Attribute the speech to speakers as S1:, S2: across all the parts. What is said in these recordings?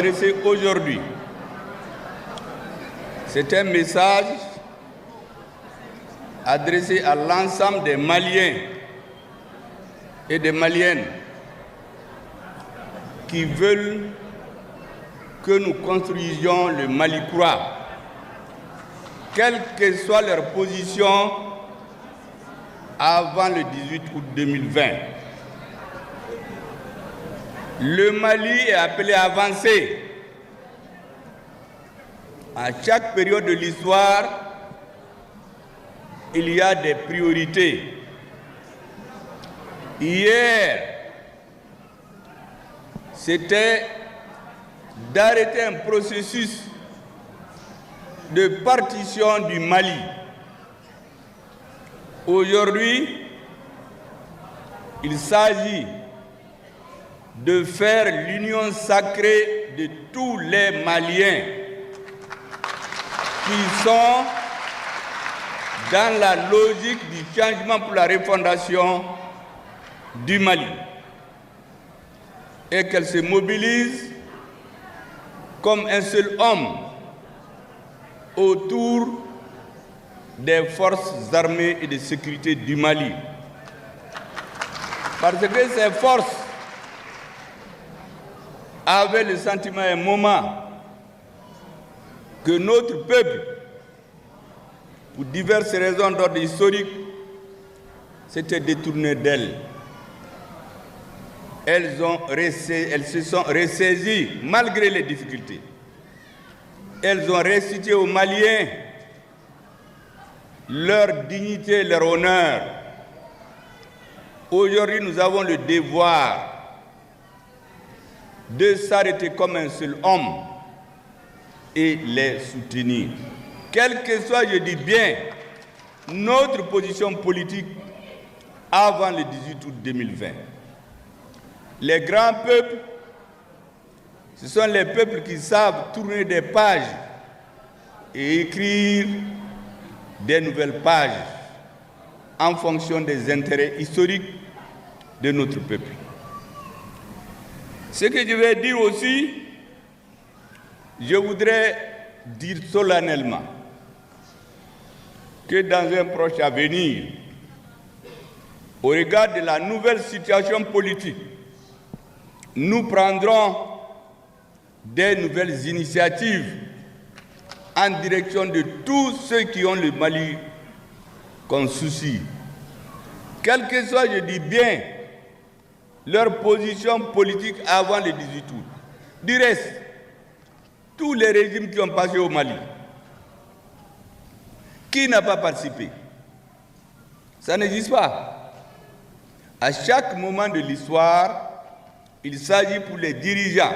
S1: adresser aujourd'hui, c'est un message adressé à l'ensemble des Maliens et des Maliennes qui veulent que nous construisions le Mali croix, quelle que soit leur position avant le 18 août 2020. Le Mali est appelé à avancer. À chaque période de l'histoire, il y a des priorités. Hier, c'était d'arrêter un processus de partition du Mali. Aujourd'hui, il s'agit de faire l'union sacrée de tous les Maliens qui sont dans la logique du changement pour la refondation du Mali et qu'elle se mobilise comme un seul homme autour des forces armées et de sécurité du Mali. Parce que ces forces avaient le sentiment à un moment que notre peuple, pour diverses raisons d'ordre historique, s'était détourné d'elles. Elles se sont ressaisies malgré les difficultés. Elles ont restitué aux Maliens leur dignité, leur honneur. Aujourd'hui, nous avons le devoir de s'arrêter comme un seul homme et les soutenir. Quelle que soit, je dis bien, notre position politique avant le 18 août 2020. Les grands peuples, ce sont les peuples qui savent tourner des pages et écrire des nouvelles pages en fonction des intérêts historiques de notre peuple. Ce que je vais dire aussi, je voudrais dire solennellement que dans un proche avenir, au regard de la nouvelle situation politique, nous prendrons des nouvelles initiatives en direction de tous ceux qui ont le Mali comme souci. Quelle que soit, je dis bien, leur position politique avant le 18 août. Du reste, tous les régimes qui ont passé au Mali, qui n'a pas participé? Ça n'existe pas. À chaque moment de l'histoire, il s'agit pour les dirigeants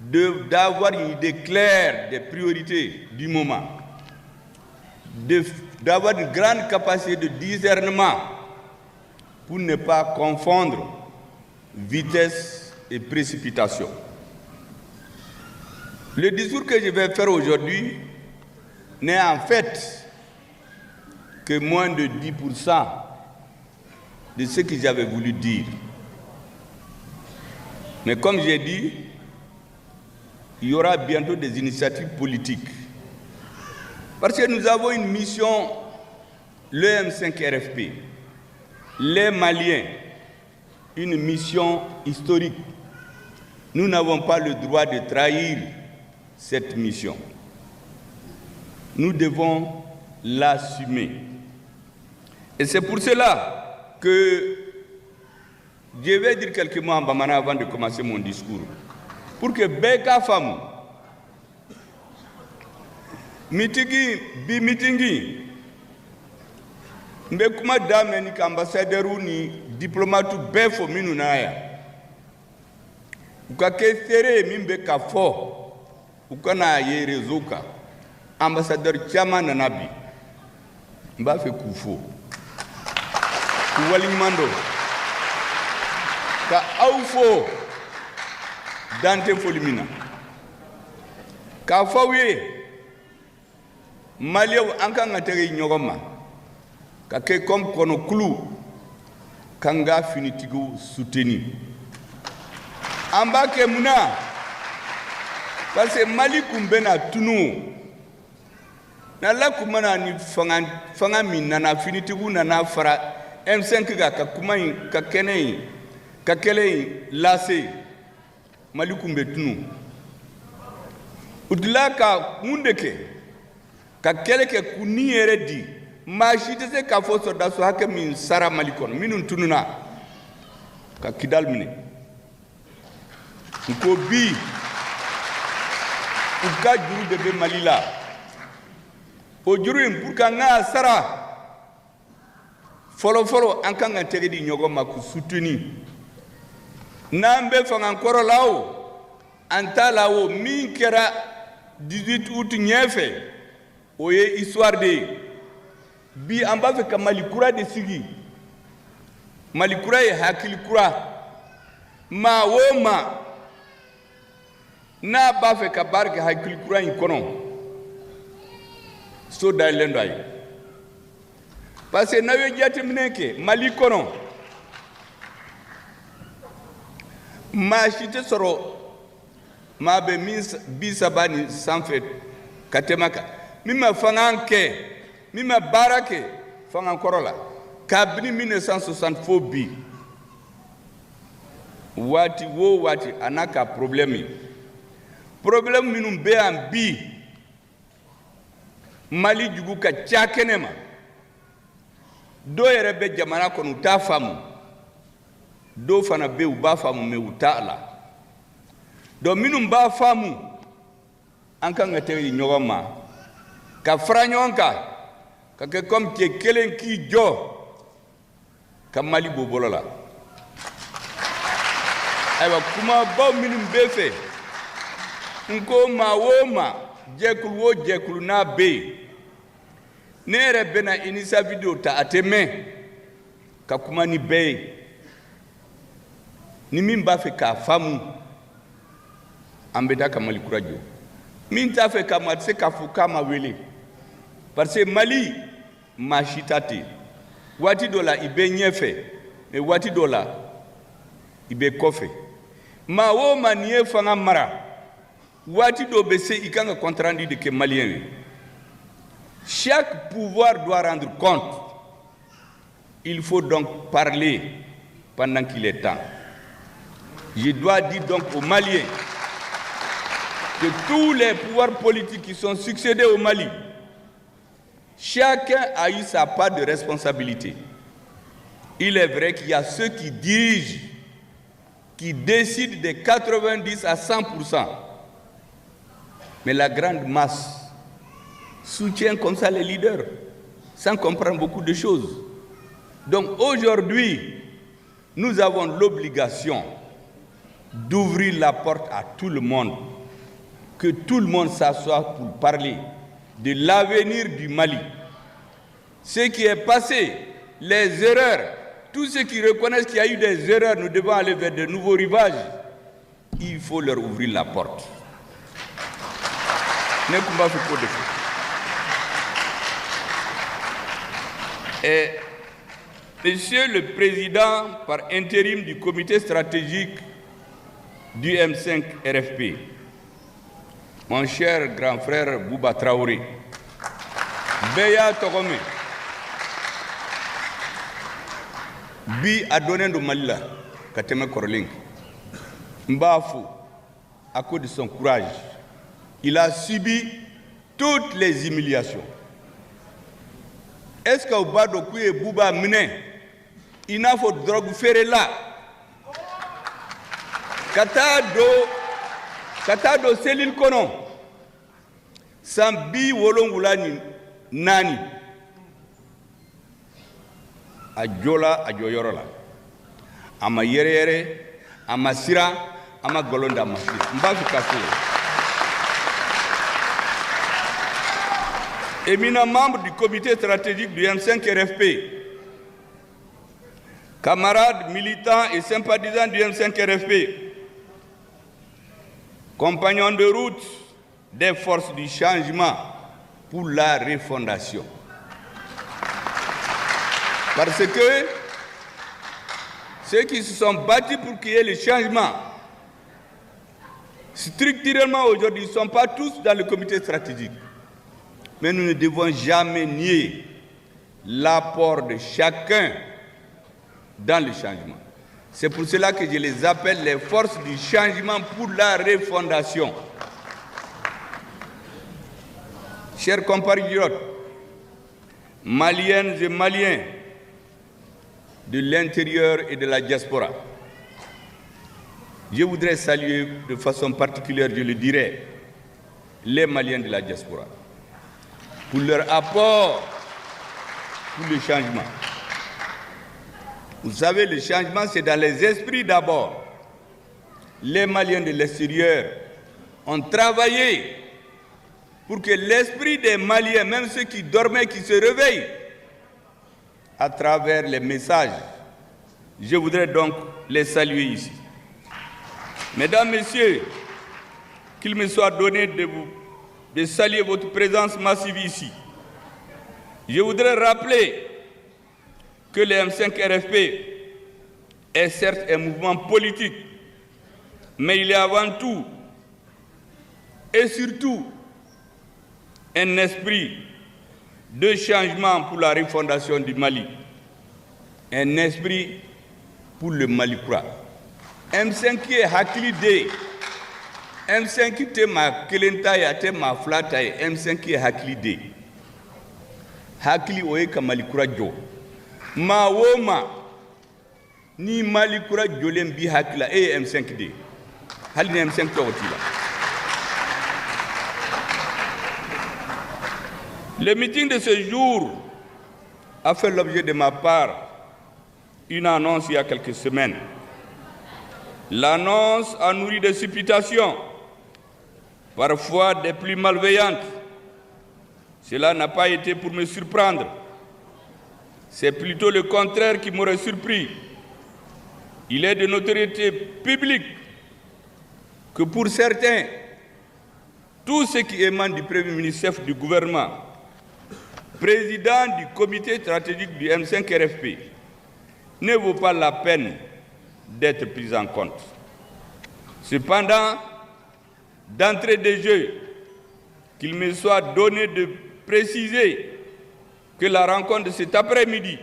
S1: d'avoir une idée claire des priorités du moment, d'avoir une grande capacité de discernement pour ne pas confondre vitesse et précipitation. Le discours que je vais faire aujourd'hui n'est en fait que moins de 10% de ce que j'avais voulu dire. Mais comme j'ai dit, il y aura bientôt des initiatives politiques. Parce que nous avons une mission, le M5 RFP, les Maliens, une mission historique. Nous n'avons pas le droit de trahir cette mission. Nous devons l'assumer. Et c'est pour cela que je vais dire quelques mots en Bamana avant de commencer mon discours. Pour que Beka Famu, Mitigi, Bi Mitingi, Mbekuma Dameni, ambassadeur ni diplomate Befo Minunaya, Ukakesere Mimbeka Fo, Ukana Yerezuka, ambassadeur Chama Nanabi, Mbafe Kufo, Kuwalimando, Ka Aufo, Dante Folimina, Ka Fawe, Malia Ankanga Tere Nyogoma, Ka ke comme kono Kulu, Kanga Finitigo soutenu. Ambake Muna, Parce que Mali kumbena tunu. Na la kumana ni fanga min na finiti na fara M5 ka kumai ka kenei ka kelei lase Mali kumbe tunu. Udla ka mundeke ka keleke kuni eredi machite se ka fo soda so hake min sara Mali kon minun tununa ka kidal mine ko bi uka juru de be Mali la o juru pour ka nga sara folo an kan tege di nyogo maku soutenir nambe fanga koro lawo anta lawo min kera 18 août ñefe oye histoire de bi amba fe ka Mali kura de sigi Mali kura e hakili kura ma woma na ba fe ka barke hakili kura in kono so dalendo ay parce que nawe jati mineke Mali kono ma chite soro ma be min bisabani sanfet katemaka mima fanganke mima barake fangan korola kabini 1960 bi wati anaka problème minum be am bi Mali jugu ka chakenema do yere be jamana kono ta famu do fana be u ba famu me utala do minum ba famu an kan ga tewi nyogoma ka franyonka ka ke comme ke kelen ki jo ka Mali bobolola aywa kuma ba minum be fe nko ma woma jekulu na be nere bena inisa video ta ateme ka kuma ni be ni min ba fe ka famu ambeda ka Mali kurajo min ta fe ka matse ka fuka ma wele parce que Mali machitati wati dola ibe nyefe me wati dola ibe kofe ma wo manie fanga mara wati do bese ikanga contrandi de que malien. Chaque pouvoir doit rendre compte. Il faut donc parler pendant qu'il est temps. Je dois dire donc aux Maliens que tous les pouvoirs politiques qui sont succédés au Mali, chacun a eu sa part de responsabilité. Il est vrai qu'il y a ceux qui dirigent, qui décident de 90 à 100%. Mais la grande masse soutient comme ça les leaders, sans comprendre beaucoup de choses. Donc aujourd'hui, nous avons l'obligation d'ouvrir la porte à tout le monde, que tout le monde s'assoie pour parler de l'avenir du Mali. Ce qui est passé, les erreurs, tous ceux qui reconnaissent qu'il y a eu des erreurs, nous devons aller vers de nouveaux rivages. Il faut leur ouvrir la porte. Et Monsieur le Président par intérim du comité stratégique du M5 RFP, mon cher grand frère Bouba Traoré, Beya Togome, Bi a donné de Malila, Kateme Korling, Mbafou, à cause de son courage, il a subi toutes les humiliations. Est-ce que Obado Kouye Bouba Mine, il n'a pas de drogue faire là? Katado Selil Konon, Sambi Wolongulani Nani, Adjola Adjoyorola, Ama Yere, Ama Sira, Ama Golonda Masira, Mbafi Kasile. Éminent membre du comité stratégique du M5 RFP, camarades militants et sympathisants du M5 RFP, compagnons de route des forces du changement pour la refondation. Parce que ceux qui se sont battus pour qu'il y ait le changement, structurellement aujourd'hui, ils ne sont pas tous dans le comité stratégique. Mais nous ne devons jamais nier l'apport de chacun dans le changement. C'est pour cela que je les appelle les forces du changement pour la refondation. Chers compatriotes, Maliennes et Maliens de l'intérieur et de la diaspora, je voudrais saluer de façon particulière, je le dirais, les Maliens de la diaspora pour leur apport pour le changement. Vous savez, le changement, c'est dans les esprits d'abord. Les Maliens de l'extérieur ont travaillé pour que l'esprit des Maliens, même ceux qui dormaient, qui se réveillent, à travers les messages. Je voudrais donc les saluer ici. Mesdames, Messieurs, qu'il me soit donné de saluer votre présence massive ici. Je voudrais rappeler que le M5-RFP est certes un mouvement politique, mais il est avant tout et surtout un esprit de changement pour la refondation du Mali, un esprit pour le Mali croix. M5 qui est Hakili, M5 qui est ma Kelentaya, te ma Flataye, M5 qui est Hakili. Hakili oye ka Mali croix jo. Ma woma ni Mali croix jolem bi Hakila et M5D. Hal ni M5 to otila. Le meeting de ce jour a fait l'objet de ma part une annonce il y a quelques semaines. L'annonce a nourri des supputations, parfois des plus malveillantes. Cela n'a pas été pour me surprendre. C'est plutôt le contraire qui m'aurait surpris. Il est de notoriété publique que pour certains, tout ce qui émane du Premier ministre chef du gouvernement, président du comité stratégique du M5-RFP, ne vaut pas la peine d'être pris en compte. Cependant, d'entrée de jeu, qu'il me soit donné de préciser que la rencontre de cet après-midi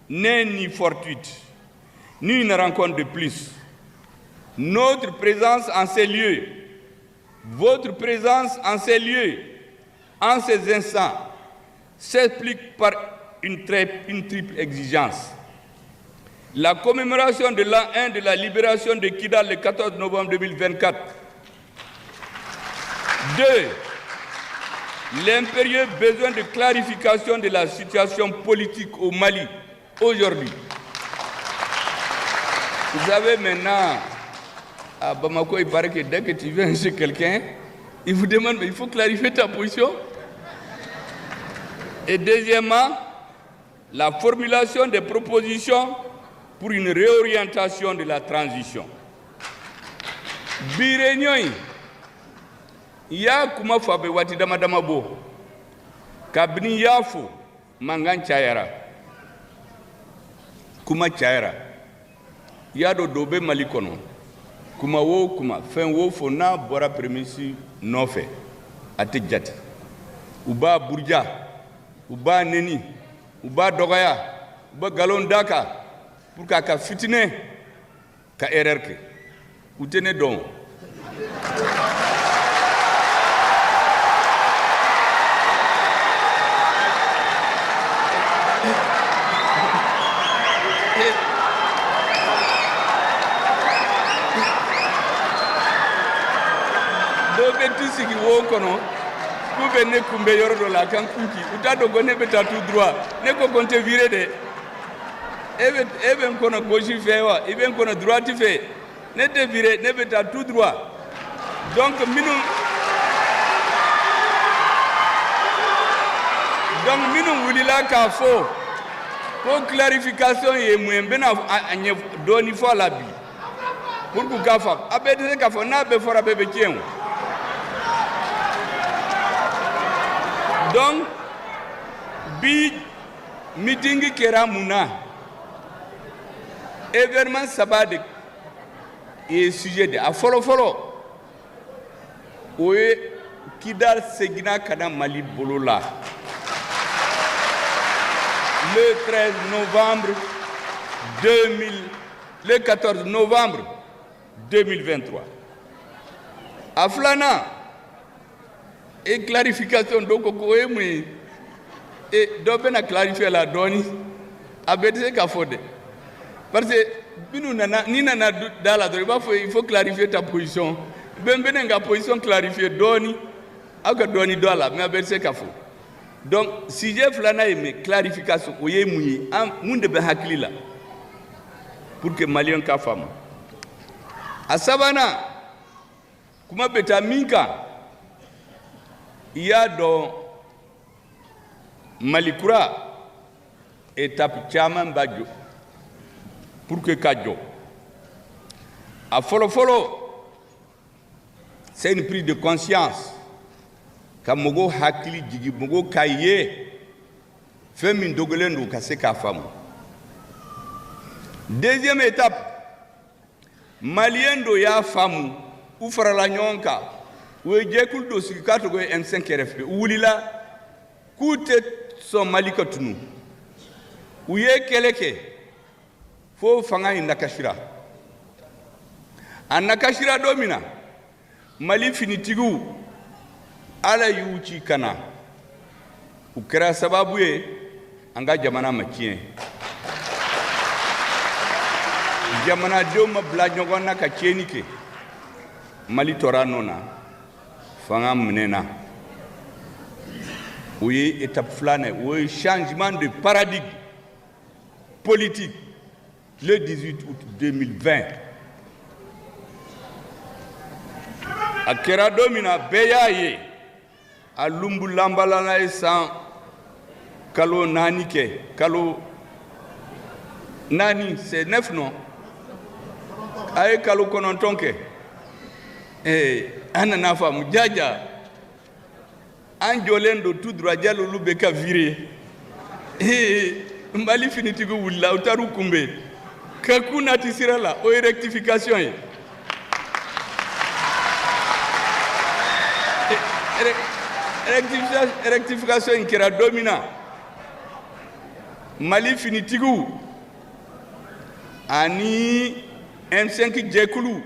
S1: n'est ni fortuite, ni une rencontre de plus. Notre présence en ces lieux, votre présence en ces lieux, en ces instants, s'explique par une triple exigence. La commémoration de l'an 1 de la libération de Kidal le 14 novembre 2024. 2. L'impérieux besoin de clarification de la situation politique au Mali aujourd'hui. Vous savez maintenant, à Bamako, il paraît que dès que tu viens chez quelqu'un, il vous demande, mais il faut clarifier ta position. Et deuxièmement, la formulation des propositions pour une réorientation de la transition. Birénioi, ya kuma fabe wati dama dama bo, kabini yafu mangan chayara, kuma chayara, ya do dobe malikono, kuma wo kuma, fen wo fo na bora premisi nofe, ate jati, uba burja, uba neni, uba dogaya, uba galon daka, pour qu'à fitine, qu'à erreur que. Vous tenez donc. Donc, tout ce qui vous connaît, vous venez kumbe yordo la kankuki, vous t'avez donné tout droit, ne ko compte virer de. Even kono gauche fait wa, even kono droite fait, ne te virer, ne beta tout droit. Donc minum wulila ka fo, pour clarification et moins bena doni fo la bi. Pour que kafa, abede ka fo na be fora bebe tien. Donc bi meeting kera muna. Événement sabbatique et sujet de afolo o ye Kidal segina kana Mali bolo la le 13 novembre 2000, le 14 novembre 2023. A filana et clarification donc ko e mu et do bena clarifier la doni abedise ka fode parce que binu nana ni nana dans la doni il faut clarifier ta position ben nga position clarifier doni aka doni do la mais abedise ka fo donc si j'ai filana e clarification ko ye mu munde be hakili la pour que malien ka fama a sabana kuma beta minka il y a dans Malikura étape chaman badjo pour que kadjo a follow c'est une prise de conscience kamogo hakili jigi mogo kaye femi ndogolendo kaseka famu. Deuxième étape malien do ya famu ou fera la nyonka ou jekul do sikato go M5 RFP wulila kute son malikotunu ou ye keleke fo fanga inakashira anakashira domina mali finitigu ala yuchi kana ukira sababu ye anga jamana makien jamana doma blanyogona ka chenike Mali toranona fanga menena oui étape flane oui changement de paradigme politique le 18 août 2020 akera domina beyaye a lumbu lambalana e san kalo nani ke kalo nani c'est 9 non ay kalo konontonke ana nafa mujaja anjolendo tout droit jalo lubeka viré mbali finitigo wulla utaru kumbe kakuna tisirala o rectification rectification kira domina Mali finitigo ani M5 jekulu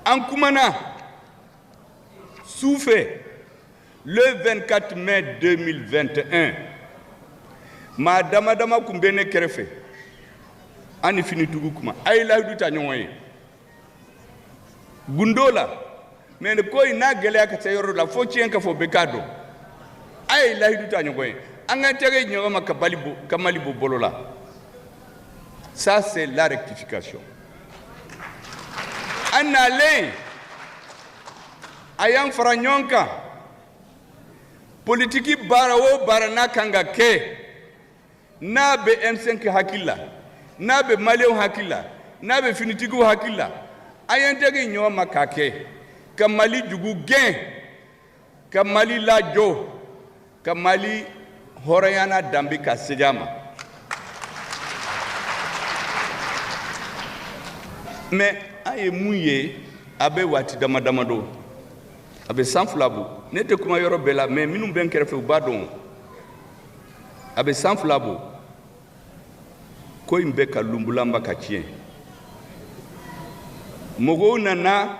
S1: Ankoumana souffert le 24 mai 2021. Madame Kumbene Kerefe, Ani Finitugukuma, Aïla Dutanyoué. Gundola, mais le koi n'a gelé à Katayoro, la fautien qu'a fait Becado. Aïla Dutanyoué, Angatere Nyoma Kamalibo Bolola. Ça, c'est la rectification. En allant ayant Franyonka, politique barawo barana kanga ke, nabe M5 hakila, nabe Maléon hakila, nabe Finitigo hakila, ayant tegi nyoma kake, kamali jugu gen, kamali lajo, kamali horayana dambika sejama. Mais aye mouye abe wati damadamado abe sanflabu nete kuma yoro bela mais minum ben kerefe badon abe sanflabu ko imbe ka lumbulamba ka tien mogo nana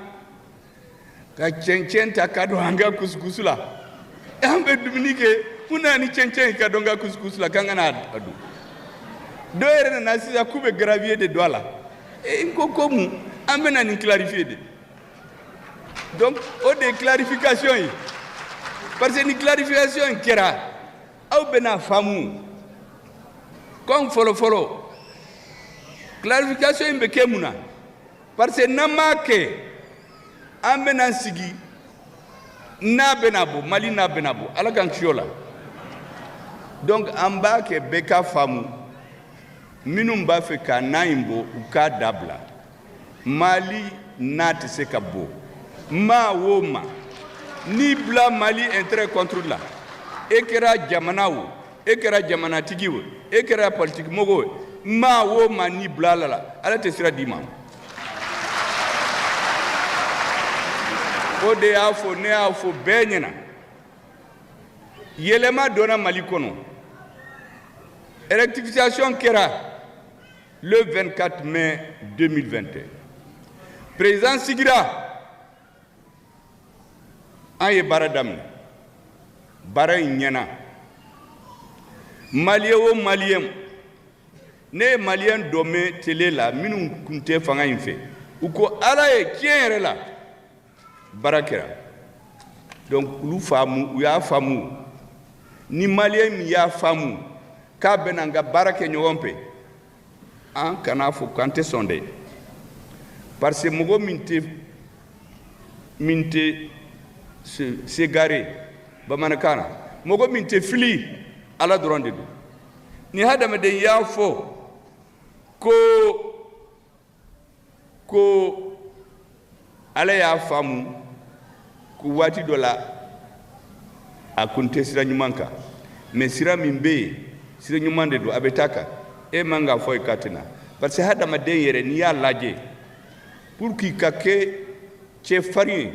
S1: ka chenchen ta kado hanga kuskusula ambe duminike una ni chenchen ka donga kuskusula kanga na adu doere na sisa kube gravier de douala et comme amena ni clarifier. Donc au des clarifications parce que ni clarification kera au bena famu comme follow clarification imbe kemuna parce que namake amena sigi na benabo mali na benabo ala kan kiola donc amba ke beka famu minum ba fe ka naimbo uka dabla Mali nat se kabo ma woma ni bla Mali intérêt contre la ekera jamanawo ekera jamana tigiwo ekera politique mogo ma woma ni bla la ala te sira dima o de y'a fɔ ne y'a fɔ bɛɛ ɲɛna yɛlɛma donna Mali kɔnɔ rectification kɛra le 24 mai 2021 président sigira an ye baara daminɛ baara in ɲɛna maliyɛn o maliyɛn ne ye maliyɛn dɔ mɛn télé la minnu kun tɛ fanga in fɛ u ko ala ye tiɲɛ yɛrɛ la baara kɛra donc olu faamu u y'a faamu ni maliyɛn min y'a faamu k'a bɛna n ka baara kɛ ɲɔgɔn fɛ an kana fɔ k'an tɛ sɔn dɛ parce que mɔgɔ min tɛ se gare bamanankan na mɔgɔ min tɛ fili ala dɔrɔn de don ni hadamaden y'a fɔ ko ala y'a faamu ko waati dɔ la a kun tɛ sira ɲuman kan mais sira min bɛ yen sira ɲuman de don a bɛ taa kan e man k'a fɔ i ka tɛna parce que hadamaden yɛrɛ n'i y'a lajɛ pour qu'il ka kɛ cɛfarin ye